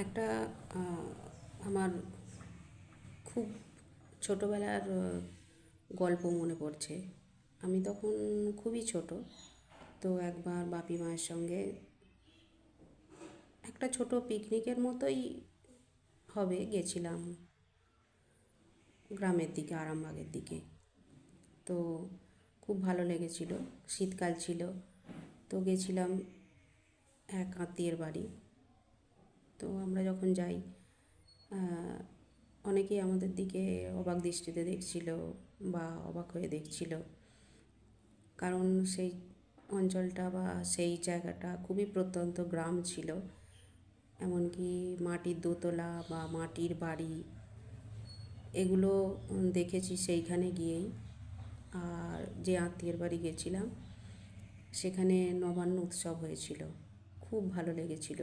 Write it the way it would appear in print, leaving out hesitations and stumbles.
একটা আমার খুব ছোটোবেলার গল্প মনে পড়ছে। আমি তখন খুবই ছোট। তো একবার বাপি মায়ের সঙ্গে একটা ছোট পিকনিকের মতোই হবে গেছিলাম গ্রামের দিকে, আরামবাগের দিকে। তো খুব ভালো লেগেছিল, শীতকাল ছিল। তো গেছিলাম এক আত্মীয়ের বাড়ি। তো আমরা যখন যাই অনেকেই আমাদের দিকে অবাক দৃষ্টিতে দেখছিল বা অবাক হয়ে দেখছিল, কারণ সেই অঞ্চলটা বা সেই জায়গাটা খুবই প্রত্যন্ত গ্রাম ছিল। এমনকি মাটির দোতলা বা মাটির বাড়ি এগুলো দেখেছি সেইখানে গিয়েই। আর যে আত্মীয়ের বাড়ি গেছিলাম সেখানে নবান্ন উৎসব হয়েছিল, খুব ভালো লেগেছিল।